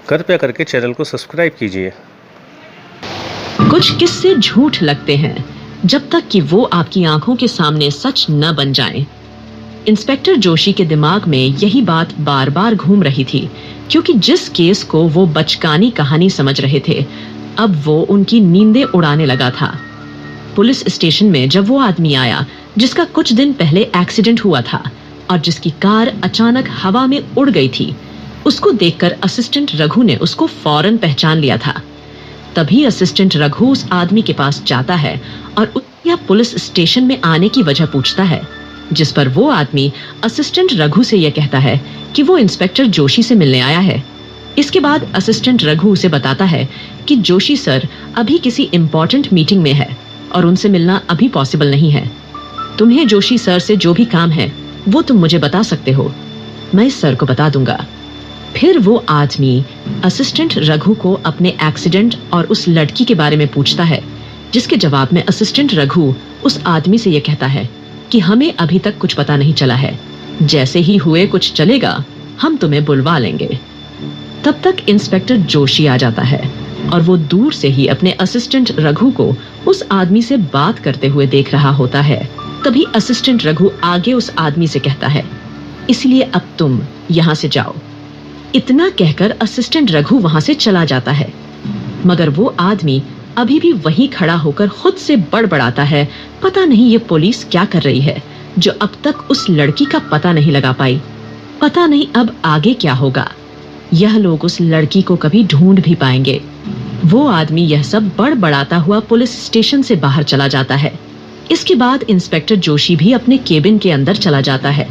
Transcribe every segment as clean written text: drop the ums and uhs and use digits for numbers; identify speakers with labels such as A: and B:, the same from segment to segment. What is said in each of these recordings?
A: कृपया करके चैनल को सब्सक्राइब कीजिए।
B: कुछ किस्से झूठ लगते हैं जब तक कि वो आपकी आंखों के सामने सच न बन जाएं। इंस्पेक्टर जोशी के दिमाग में यही बात बार बार घूम रही थी, क्योंकि जिस केस को वो बचकानी कहानी समझ रहे थे, अब वो उनकी नींदें उड़ाने लगा था। पुलिस स्टेशन में जब वो आदमी आया जिसका कुछ दिन पहले एक्सीडेंट हुआ था और जिसकी कार अचानक हवा में उड़ गई थी, उसको देखकर असिस्टेंट रघु ने उसको फौरन पहचान लिया था। तभी असिस्टेंट रघु उस आदमी के पास जाता है और उससे पुलिस स्टेशन में आने की वजह पूछता है, जिस पर वो आदमी असिस्टेंट रघु से यह कहता है कि वो इंस्पेक्टर जोशी से मिलने आया है। इसके बाद असिस्टेंट रघु उसे बताता है कि जोशी सर अभी किसी इम्पोर्टेंट मीटिंग में है और उनसे मिलना अभी पॉसिबल नहीं है। तुम्हें जोशी सर से जो भी काम है वो तुम मुझे बता सकते हो, मैं इस सर को बता दूंगा। फिर वो आदमी असिस्टेंट रघु को अपने एक्सीडेंट और उस लड़की के बारे में पूछता है, जिसके जवाब में असिस्टेंट रघु उस आदमी से यह कहता है कि हमें अभी तक कुछ पता नहीं चला है, जैसे ही हुए कुछ चलेगा हम तुम्हें बुलवा लेंगे। तब तक इंस्पेक्टर जोशी आ जाता है और वो दूर से ही अपने असिस्टेंट रघु को उस आदमी से बात करते हुए देख रहा होता है। तभी असिस्टेंट रघु आगे उस आदमी से कहता है, इसलिए अब तुम यहाँ से जाओ। इतना कहकर असिस्टेंट रघु वहां से चला जाता है, मगर वो आदमी अभी भी वहीं खड़ा होकर खुद से बड़बड़ाता है, पता नहीं ये पुलिस क्या कर रही है जो अब तक उस लड़की का पता नहीं लगा पाई। पता नहीं अब आगे क्या होगा, यह लोग उस लड़की को कभी ढूंढ भी पाएंगे। वो आदमी यह सब बड़बड़ाता हुआ पुलिस स्टेशन से बाहर चला जाता है। इसके बाद इंस्पेक्टर जोशी भी अपने केबिन के अंदर चला जाता है।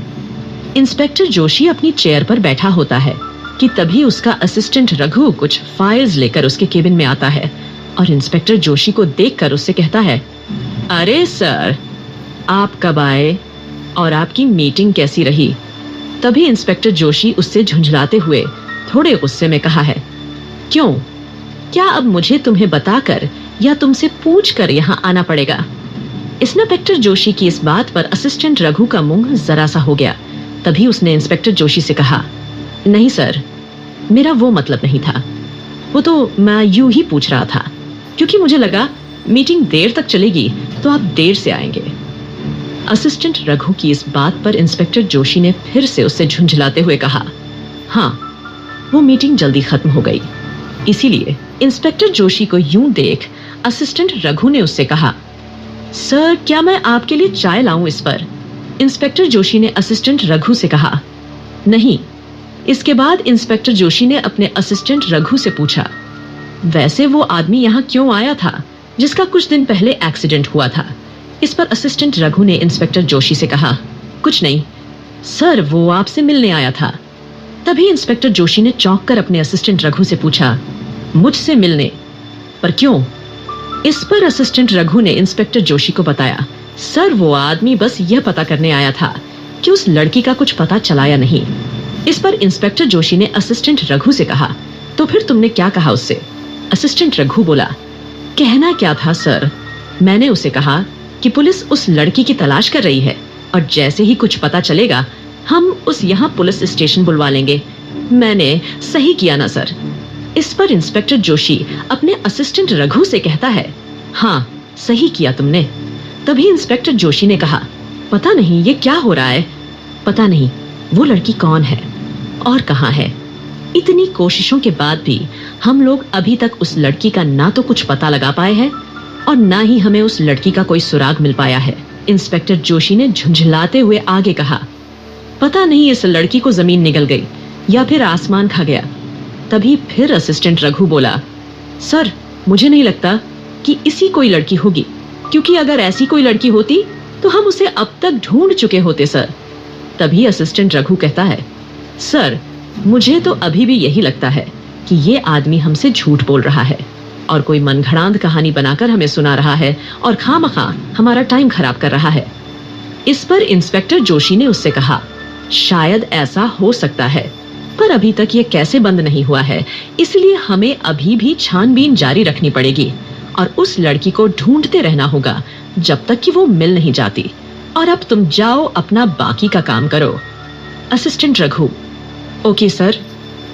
B: इंस्पेक्टर जोशी अपनी चेयर पर बैठा होता है कि तभी उसका असिस्टेंट रघु कुछ फाइल्स लेकर उसके केबिन में आता है और इंस्पेक्टर जोशी को देखकर उससे कहता है, अरे सर, आप कब आए और आपकी मीटिंग कैसी रही? तभी इंस्पेक्टर जोशी उससे झुंझलाते हुए थोड़े गुस्से में कहा है, क्यों, क्या अब मुझे तुम्हें बताकर या तुमसे पूछकर यहाँ आना पड़ेगा? इंस्पेक्टर जोशी की इस बात पर असिस्टेंट रघु का मुंह जरा सा हो गया। तभी उसने इंस्पेक्टर जोशी से कहा, नहीं सर, मेरा वो मतलब नहीं था, वो तो मैं यूं ही पूछ रहा था क्योंकि मुझे लगा मीटिंग देर तक चलेगी तो आप देर से आएंगे। असिस्टेंट रघु की इस बात पर इंस्पेक्टर जोशी ने फिर से उससे झुंझलाते हुए कहा, हाँ, वो मीटिंग जल्दी खत्म हो गई। इसीलिए इंस्पेक्टर जोशी को यूं देख असिस्टेंट रघु ने उससे कहा, सर, क्या मैं आपके लिए चाय लाऊं इस पर? इंस्पेक्टर जोशी ने असिस्टेंट रघु से कहा, नहीं। इसके बाद इंस्पेक्टर जोशी ने अपने असिस्टेंट रघु से पूछा, वैसे वो आदमी यहाँ क्यों आया था जिसका कुछ दिन पहले एक्सीडेंट हुआ था? इस पर असिस्टेंट रघु ने इंस्पेक्टर जोशी से कहा, कुछ नहीं सर, वो आपसे मिलने आया था। तभी इंस्पेक्टर जोशी ने चौंक कर अपने असिस्टेंट रघु से पूछा, मुझसे मिलने? पर क्यों? इस पर असिस्टेंट रघु ने इंस्पेक्टर जोशी को बताया, सर, वो आदमी बस यह पता करने आया था कि उस लड़की का कुछ पता चला या नहीं। इस पर इंस्पेक्टर जोशी ने असिस्टेंट रघु से कहा, तो फिर तुमने क्या कहा उससे? असिस्टेंट रघु बोला, कहना क्या था सर, मैंने उसे कहा कि पुलिस उस लड़की की तलाश कर रही है और जैसे ही कुछ पता चलेगा हम उस यहाँ पुलिस स्टेशन बुलवा लेंगे। मैंने सही किया ना सर? इस पर इंस्पेक्टर जोशी अपने असिस्टेंट रघु से कहता है, हाँ, सही किया तुमने। तभी इंस्पेक्टर जोशी ने कहा, पता नहीं ये क्या हो रहा है, पता नहीं वो लड़की कौन है और कहाँ है। इतनी कोशिशों के बाद भी हम लोग अभी तक उस लड़की का ना तो कुछ पता लगा पाए हैं और ना ही हमें उस लड़की का कोई सुराग मिल पाया है। इंस्पेक्टर जोशी ने झुंझलाते हुए आगे कहा, पता नहीं इस लड़की को जमीन निगल गई या फिर आसमान खा गया। तभी फिर असिस्टेंट रघु बोला, सर, मुझे नहीं लगता कि इसी कोई लड़की होगी, क्योंकि अगर ऐसी कोई लड़की होती तो हम उसे अब तक ढूंढ चुके होते सर। तभी असिस्टेंट रघु कहता है, सर, मुझे तो अभी भी यही लगता है कि ये आदमी हमसे झूठ बोल रहा है और कोई मनगढ़ंत कहानी बनाकर हमें सुना रहा है और खामखा हमारा टाइम खराब कर रहा है। इस पर इंस्पेक्टर जोशी ने उससे कहा, शायद ऐसा हो सकता है, पर अभी तक ये कैसे बंद नहीं हुआ है, इसलिए हमें अभी भी छानबीन जारी रखनी पड़ेगी और उस लड़की को ढूंढते रहना होगा जब तक कि वो मिल नहीं जाती। और अब तुम जाओ अपना बाकी का काम करो। असिस्टेंट रघु, ओके सर,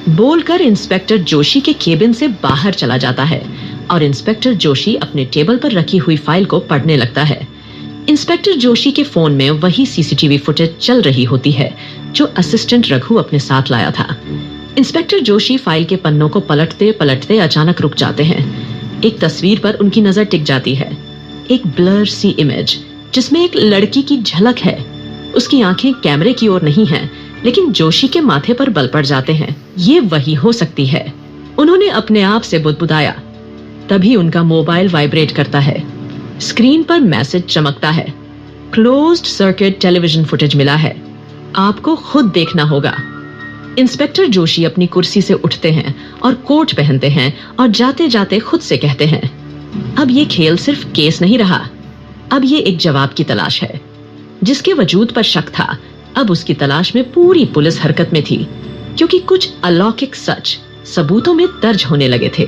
B: बोलकर इंस्पेक्टर जोशी के केबिन से बाहर चला जाता है और इंस्पेक्टर जोशी अपने टेबल पर रखी हुई फाइल को पढ़ने लगता है। इंस्पेक्टर जोशी के फोन में वही सीसीटीवी फुटेज चल रही होती है जो असिस्टेंट रघु अपने साथ लाया था। इंस्पेक्टर जोशी फाइल के पन्नों को पलटते पलटते अचानक रुक जाते हैं। एक तस्वीर पर उनकी नजर टिक जाती है, एक ब्लर सी इमेज जिसमें एक लड़की की झलक है। उसकी आंखें कैमरे की ओर नहीं हैं, लेकिन जोशी के माथे पर बल पड़ जाते हैं। ये वही हो सकती है। उन्होंने अपने आप से बुदबुदाया। तभी उनका मोबाइल वाइब्रेट करता है। स्क्रीन पर मैसेज चमकता है, क्लोज्ड सर्किट टेलीविजन फुटेज मिला है, आपको खुद देखना होगा। इंस्पेक्टर जोशी अपनी कुर्सी से उठते हैं और कोट पहनते हैं और जाते जाते खुद से कहते हैं, अब ये खेल सिर्फ केस नहीं रहा, अब ये एक जवाब की तलाश है। जिसके वजूद पर शक था, अब उसकी तलाश में पूरी पुलिस हरकत में थी, क्योंकि कुछ अलौकिक सच सबूतों में दर्ज होने लगे थे